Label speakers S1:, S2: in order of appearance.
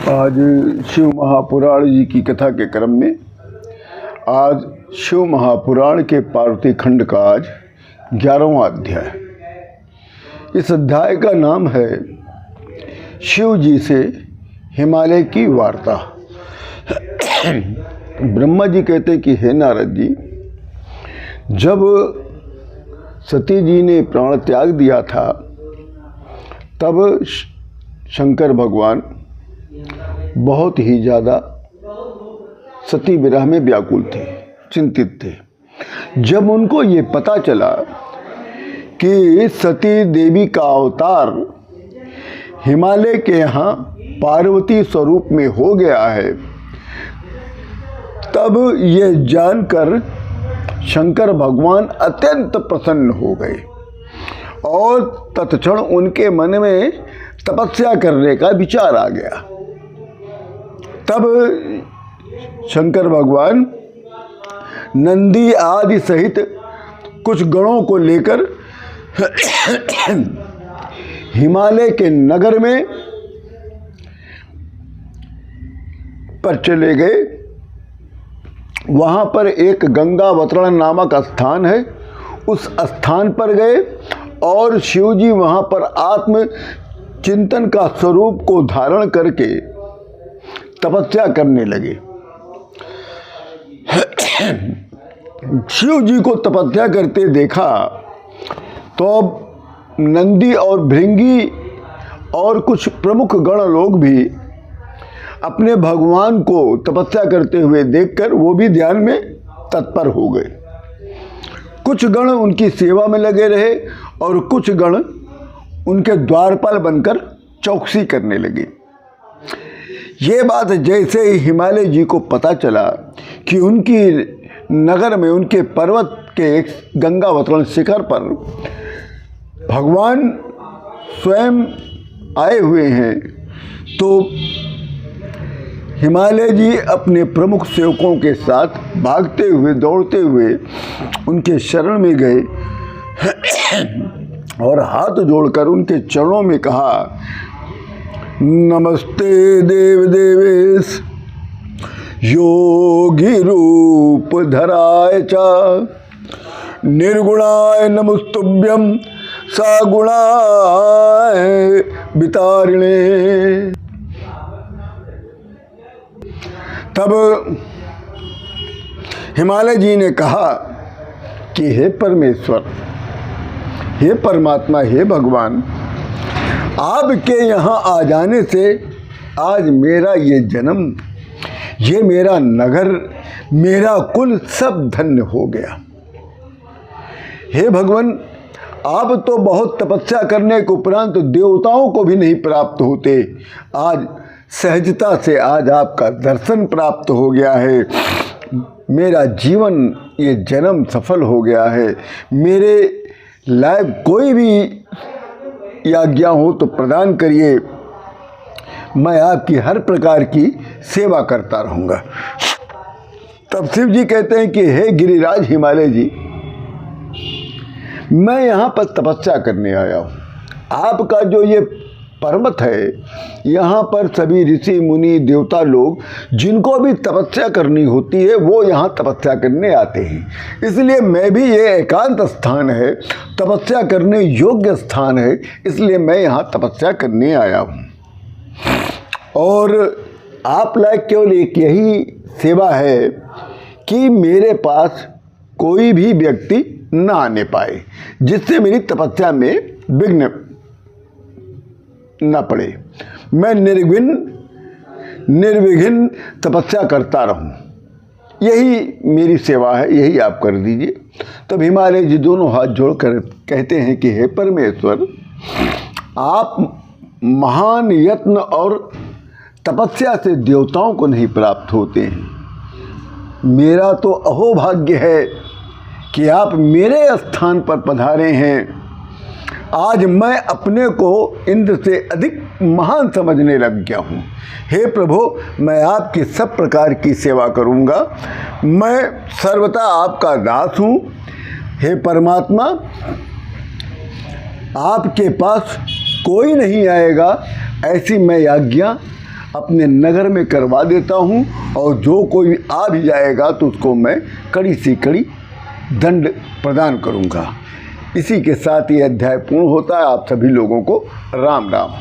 S1: आज शिव महापुराण जी की कथा के क्रम में आज शिव महापुराण के पार्वती खंड का आज 11वां अध्याय। इस अध्याय का नाम है शिव जी से हिमालय की वार्ता। ब्रह्मा जी कहते हैं कि हे नारद जी, जब सती जी ने प्राण त्याग दिया था तब शंकर भगवान बहुत ही ज़्यादा सती विरह में व्याकुल थे, चिंतित थे। जब उनको ये पता चला कि सती देवी का अवतार हिमालय के यहाँ पार्वती स्वरूप में हो गया है, तब ये जानकर शंकर भगवान अत्यंत प्रसन्न हो गए और तत्क्षण उनके मन में तपस्या करने का विचार आ गया। तब शंकर भगवान नंदी आदि सहित कुछ गणों को लेकर हिमालय के नगर में पर चले गए। वहाँ पर एक गंगावतरण नामक स्थान है, उस स्थान पर गए और शिव जी वहाँ पर आत्म चिंतन का स्वरूप को धारण करके तपस्या करने लगे। शिव जी को तपस्या करते देखा तो अब नंदी और भृंगी और कुछ प्रमुख गण लोग भी अपने भगवान को तपस्या करते हुए देखकर वो भी ध्यान में तत्पर हो गए। कुछ गण उनकी सेवा में लगे रहे और कुछ गण उनके द्वारपाल बनकर चौकसी करने लगे। ये बात जैसे ही हिमालय जी को पता चला कि उनकी नगर में, उनके पर्वत के एक गंगावतरण शिखर पर भगवान स्वयं आए हुए हैं, तो हिमालय जी अपने प्रमुख सेवकों के साथ भागते हुए, दौड़ते हुए उनके शरण में गए और हाथ जोड़कर उनके चरणों में कहा, नमस्ते देव देवेश योगी रूप धराय च निर्गुणाय नमस्तुभ्यं सगुणाय वितारिणे। तब हिमालय जी ने कहा कि हे परमेश्वर, हे परमात्मा, हे भगवान, आपके यहाँ आ जाने से आज मेरा ये जन्म, ये मेरा नगर, मेरा कुल सब धन्य हो गया। हे भगवान, आप तो बहुत तपस्या करने के उपरांत देवताओं को भी नहीं प्राप्त होते, आज सहजता से आज आपका दर्शन प्राप्त हो गया है। मेरा जीवन, ये जन्म सफल हो गया है। मेरे लायक कोई भी आज्ञा हो तो प्रदान करिए, मैं आपकी हर प्रकार की सेवा करता रहूँगा। तब शिव जी कहते हैं कि हे गिरिराज हिमालय जी, मैं यहाँ पर तपस्या करने आया हूँ। आपका जो ये पर्वत है, यहाँ पर सभी ऋषि मुनि देवता लोग जिनको भी तपस्या करनी होती है वो यहाँ तपस्या करने आते हैं। इसलिए मैं भी, ये एकांत स्थान है, तपस्या करने योग्य स्थान है, इसलिए मैं यहाँ तपस्या करने आया हूँ। और आप लायक केवल एक यही सेवा है कि मेरे पास कोई भी व्यक्ति न आने पाए जिससे मेरी तपस्या में विघ्न न पड़े। मैं निर्विघ्न तपस्या करता रहूं, यही मेरी सेवा है, यही आप कर दीजिए। तब हिमालय जी दोनों हाथ जोड़कर कहते हैं कि हे परमेश्वर, आप महान यत्न और तपस्या से देवताओं को नहीं प्राप्त होते हैं। मेरा तो अहोभाग्य है कि आप मेरे स्थान पर पधारे हैं। आज मैं अपने को इंद्र से अधिक महान समझने लग गया हूँ। हे प्रभु, मैं आपकी सब प्रकार की सेवा करूँगा। मैं सर्वथा आपका दास हूँ। हे परमात्मा, आपके पास कोई नहीं आएगा, ऐसी मैं आज्ञा अपने नगर में करवा देता हूँ, और जो कोई आ भी जाएगा तो उसको मैं कड़ी से कड़ी दंड प्रदान करूँगा। इसी के साथ ये अध्याय पूर्ण होता है। आप सभी लोगों को राम राम।